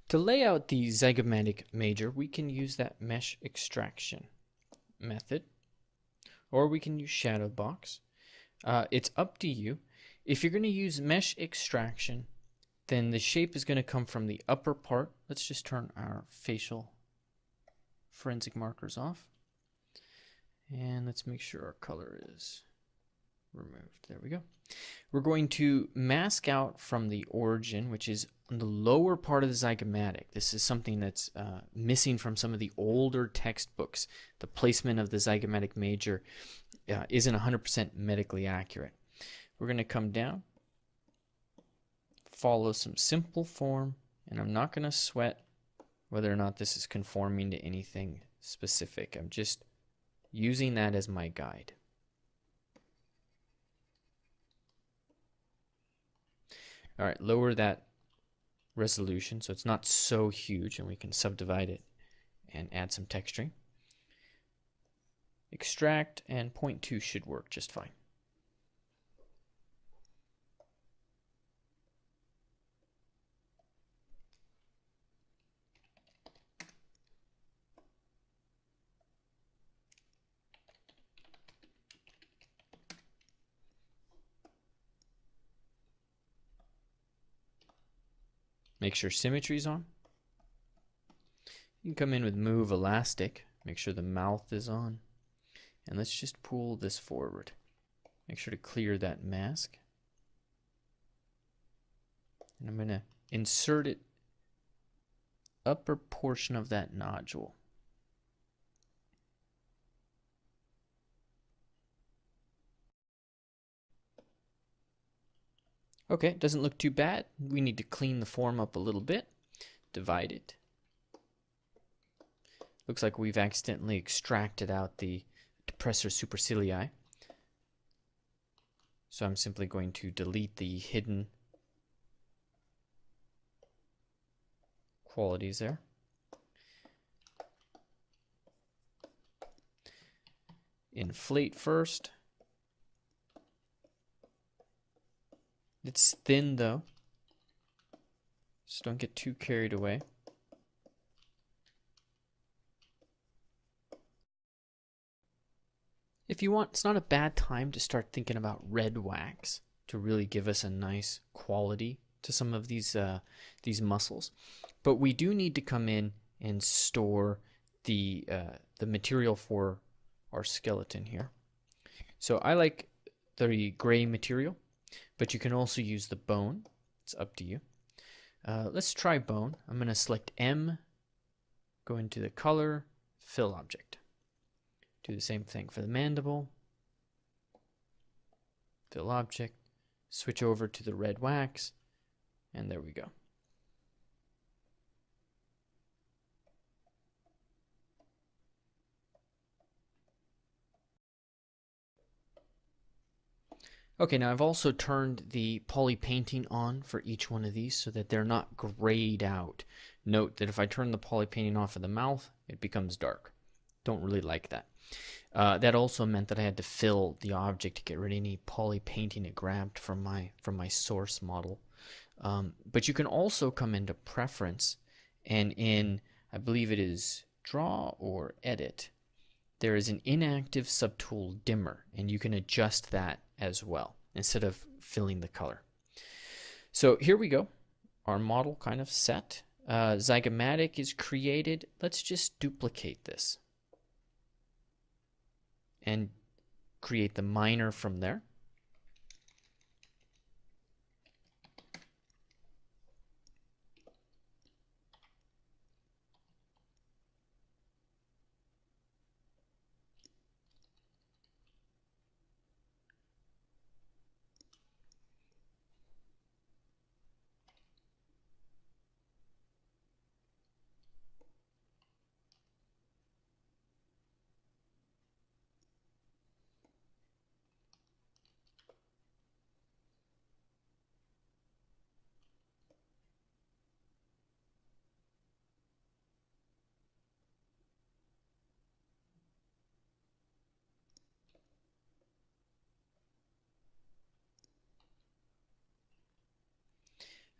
To lay out the zygomatic major, we can use that mesh extraction method, or we can use shadow box. It's up to you. If you're going to use mesh extraction, then the shape is going to come from the upper part. Let's just turn our facial forensic markers off. And let's make sure our color is removed. There we go. We're going to mask out from the origin, which is on the lower part of the zygomatic. This is something that's missing from some of the older textbooks. The placement of the zygomatic major isn't 100% medically accurate. We're going to come down, follow some simple form, and I'm not going to sweat whether or not this is conforming to anything specific. I'm just using that as my guide. All right, lower that resolution so it's not so huge, and we can subdivide it and add some texturing. Extract and 0.2 should work just fine. Make sure symmetry is on. You can come in with move elastic. Make sure the mouth is on. And let's just pull this forward. Make sure to clear that mask. And I'm going to insert it upper portion of that nodule. Okay, it doesn't look too bad. We need to clean the form up a little bit. Divide it. Looks like we've accidentally extracted out the depressor supercilii. So I'm simply going to delete the hidden qualities there. Inflate first. It's thin though, so don't get too carried away. If you want, it's not a bad time to start thinking about red wax to really give us a nice quality to some of these muscles. But we do need to come in and store the material for our skeleton here. So I like the gray material, but you can also use the bone. It's up to you. Let's try bone. I'm going to select M, go into the color, fill object. Do the same thing for the mandible. Fill object. Switch over to the red wax, and there we go. Okay, now I've also turned the poly painting on for each one of these so that they're not grayed out. Note that if I turn the poly painting off of the mouth, it becomes dark. Don't really like that. That also meant that I had to fill the object to get rid of any poly painting it grabbed from my source model. But you can also come into preference, and in, I believe it is draw or edit, there is an inactive subtool dimmer, and you can adjust that as well instead of filling the color. So here we go. Our model kind of set. Zygomatic is created. Let's just duplicate this and create the minor from there.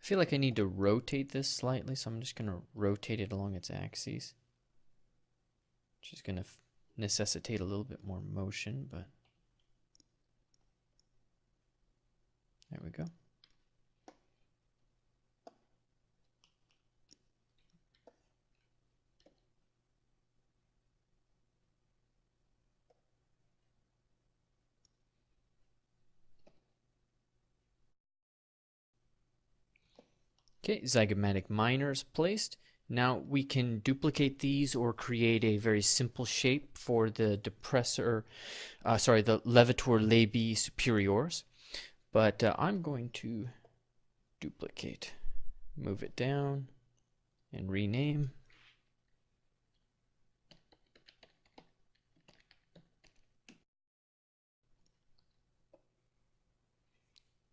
feel like I need to rotate this slightly, so I'm just going to rotate it along its axes, which is going to necessitate a little bit more motion, but there we go. Okay, zygomatic minor is placed. Now we can duplicate these or create a very simple shape for the depressor, the levator labii superiors. But I'm going to duplicate, move it down, and rename.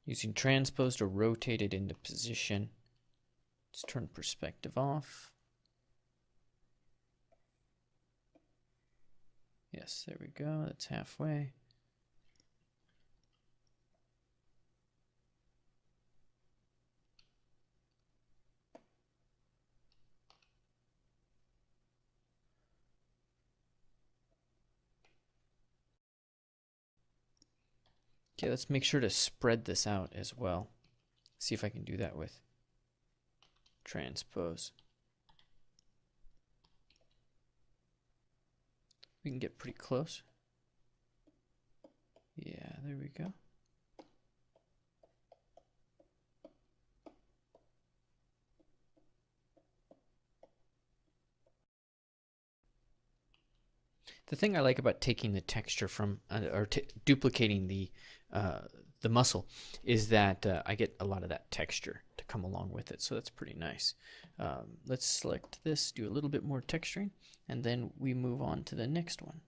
Using transpose to rotate it into position. Let's turn perspective off. Yes, there we go. That's halfway. Okay, let's make sure to spread this out as well. See if I can do that with transpose. We can get pretty close. Yeah, there we go. The thing I like about taking the texture from, or duplicating the muscle, is that I get a lot of that texture to come along with it, so that's pretty nice. Let's select this, do a little bit more texturing, and then we move on to the next one.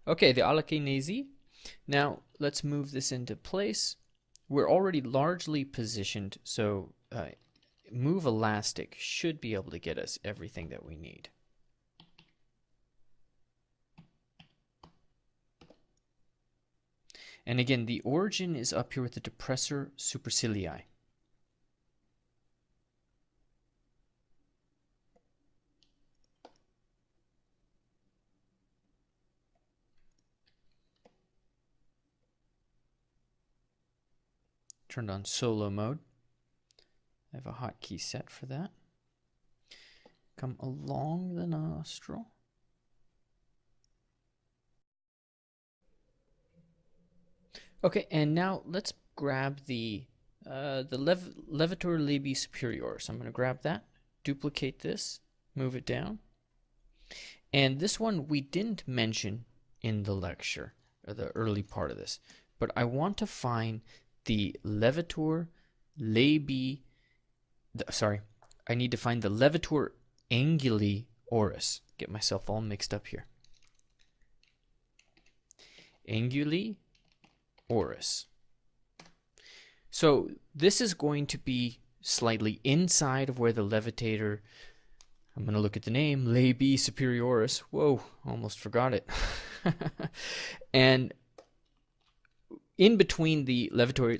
Okay, the alakinesi. Now let's move this into place. We're already largely positioned, so move elastic should be able to get us everything that we need. And again, the origin is up here with the depressor supercilii. Turned on solo mode. I have a hotkey set for that. Come along the nostril. Okay, and now let's grab the levator labii superior. So I'm going to grab that, duplicate this, move it down. And this one we didn't mention in the lecture, or the early part of this, but I want to find the levator labii, I need to find the levator anguli oris. Get myself all mixed up here. Anguli oris. So this is going to be slightly inside of where the levitator, I'm going to look at the name, labii superioris. Whoa, almost forgot it. And in between the levator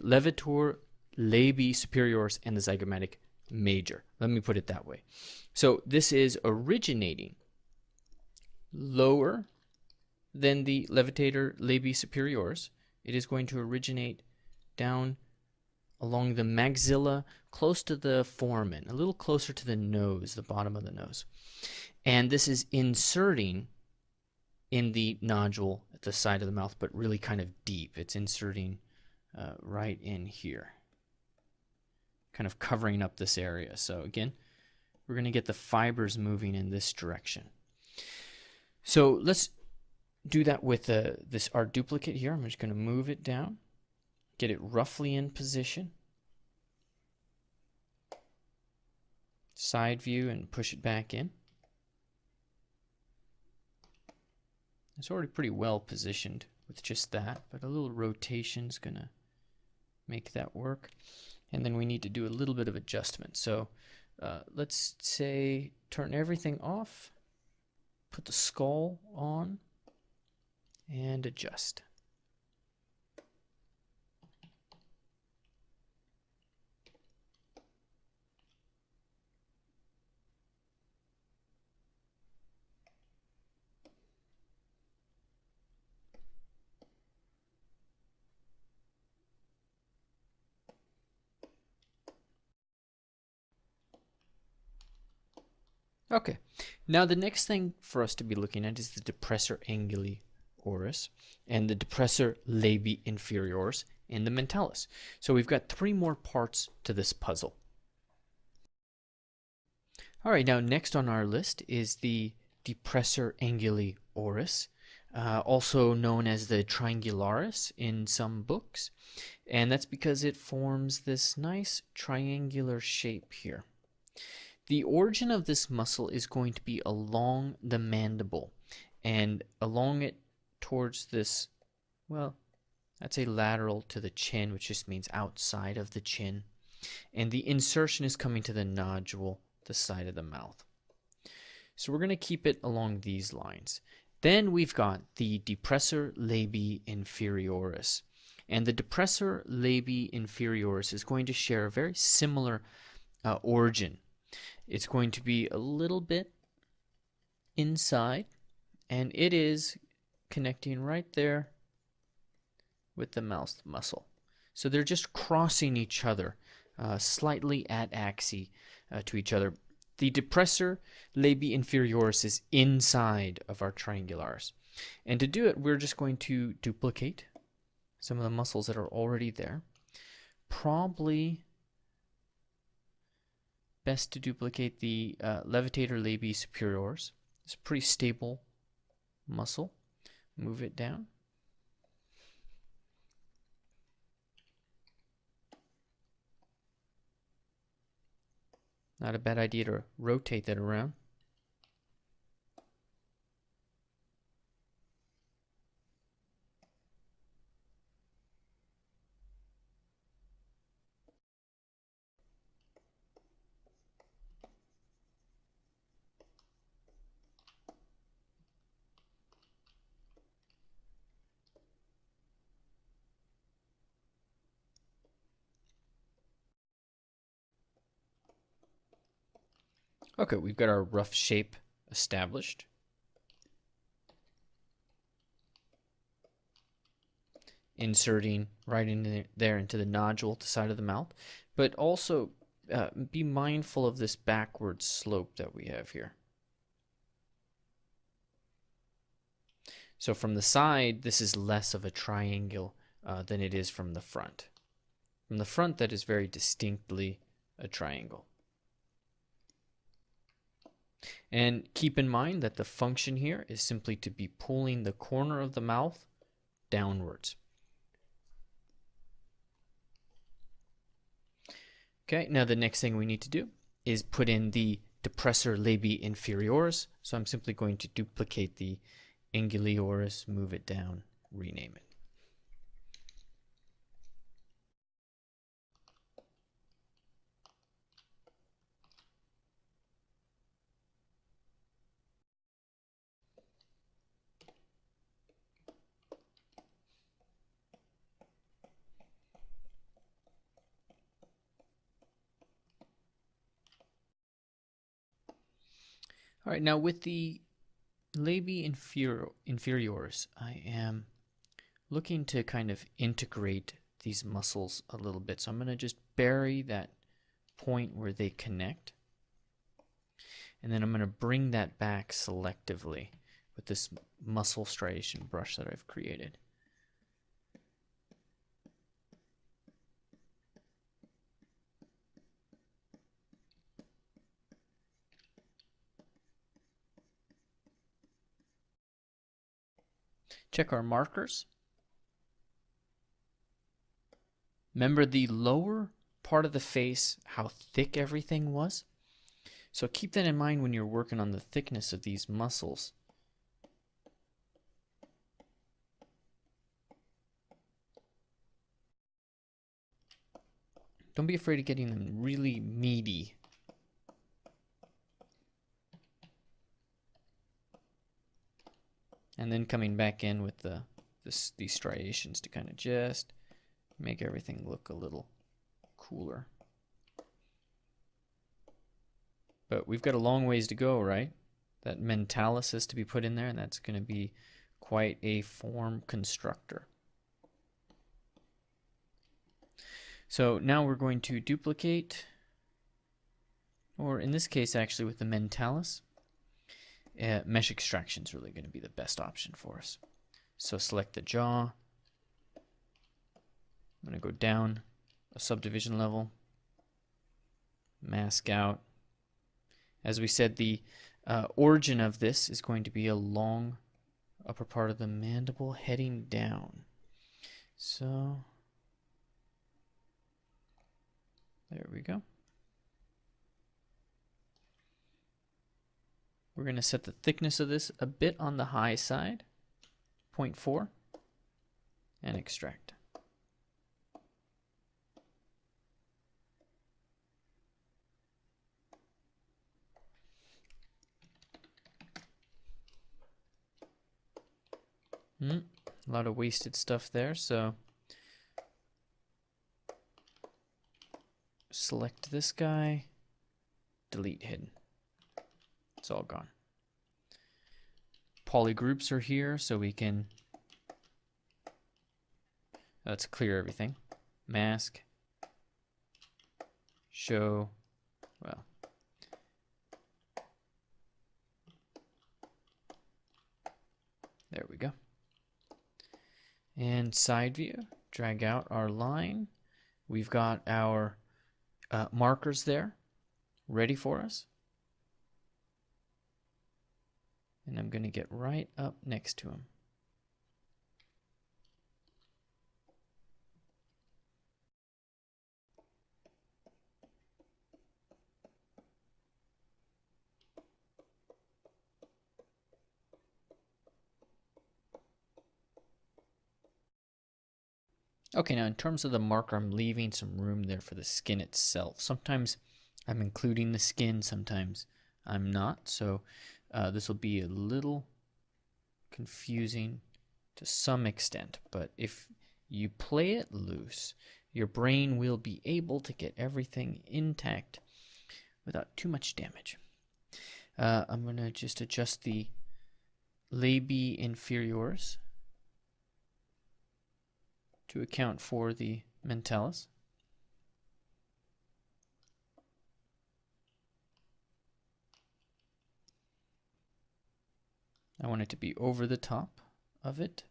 labii superioris and the zygomatic major. Let me put it that way. So this is originating lower than the levator labii superioris. It is going to originate down along the maxilla, close to the foramen, a little closer to the nose, the bottom of the nose. And this is inserting in the nodule at the side of the mouth, but really kind of deep. It's inserting right in here, kind of covering up this area. So again, we're going to get the fibers moving in this direction. So let's do that with our duplicate here. I'm just going to move it down, get it roughly in position, side view, and push it back in. It's already pretty well positioned with just that, but a little rotation is going to make that work. And then we need to do a little bit of adjustment. So let's say turn everything off, put the skull on, and adjust. Okay, now the next thing for us to be looking at is the depressor anguli oris and the depressor labii inferioris and the mentalis. So we've got 3 more parts to this puzzle. All right, now next on our list is the depressor anguli oris, also known as the triangularis in some books, and that's because it forms this nice triangular shape here. The origin of this muscle is going to be along the mandible and along it towards this, well, that's a lateral to the chin, which just means outside of the chin. And the insertion is coming to the nodule, the side of the mouth. So we're going to keep it along these lines. Then we've got the depressor labii inferioris. And the depressor labii inferioris is going to share a very similar origin. It's going to be a little bit inside, and it is connecting right there with the mouth muscle. So they're just crossing each other, slightly at axis to each other. The depressor labii inferioris is inside of our triangularis. And to do it, we're just going to duplicate some of the muscles that are already there. Probably best to duplicate the levator labii superioris. It's a pretty stable muscle. Move it down. Not a bad idea to rotate that around. Okay, we've got our rough shape established. Inserting right in there into the nodule at the side of the mouth, but also be mindful of this backward slope that we have here. So from the side, this is less of a triangle than it is from the front. From the front, that is very distinctly a triangle. And keep in mind that the function here is simply to be pulling the corner of the mouth downwards. Okay, now the next thing we need to do is put in the depressor labii inferioris. So I'm simply going to duplicate the anguli oris, move it down, rename it. All right, now with the labii inferioris, I am looking to kind of integrate these muscles a little bit. So I'm going to just bury that point where they connect. And then I'm going to bring that back selectively with this muscle striation brush that I've created. Check our markers. Remember the lower part of the face, how thick everything was? So keep that in mind when you're working on the thickness of these muscles. Don't be afraid of getting them really meaty. And And then coming back in with these striations to kind of just make everything look a little cooler. But we've got a long ways to go, right? That mentalis is to be put in there, and that's going to be quite a form constructor. So now we're going to duplicate, or in this case actually with the mentalis, mesh extraction is really going to be the best option for us. So select the jaw. I'm going to go down a subdivision level, mask out. As we said, the origin of this is going to be along upper part of the mandible heading down. So there we go. We're going to set the thickness of this a bit on the high side, 0.4, and extract. A lot of wasted stuff there, so select this guy, delete hidden. It's all gone. Polygroups are here, so we can, let's clear everything. Mask, show, well, there we go. And side view, drag out our line. We've got our markers there ready for us. And I'm going to get right up next to him. Okay, now in terms of the marker, I'm leaving some room there for the skin itself. Sometimes I'm including the skin, sometimes I'm not. So this will be a little confusing to some extent, but if you play it loose, your brain will be able to get everything intact without too much damage. I'm going to just adjust the labii inferiors to account for the mentalis. I want it to be over the top of it.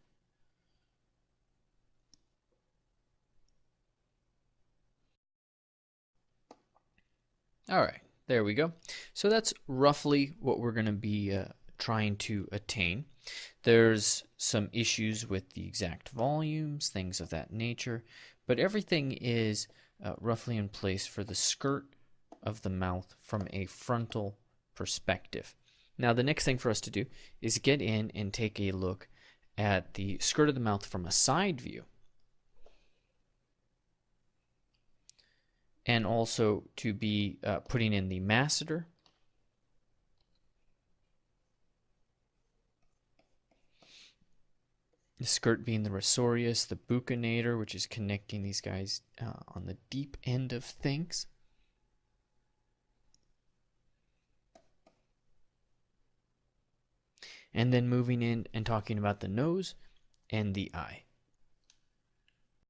All right, there we go. So that's roughly what we're going to be trying to attain. There's some issues with the exact volumes, things of that nature, but everything is roughly in place for the skirt of the mouth from a frontal perspective. Now the next thing for us to do is get in and take a look at the skirt of the mouth from a side view. And also to be putting in the masseter. The skirt being the risorius, the buccinator, which is connecting these guys on the deep end of things. And then moving in and talking about the nose and the eye.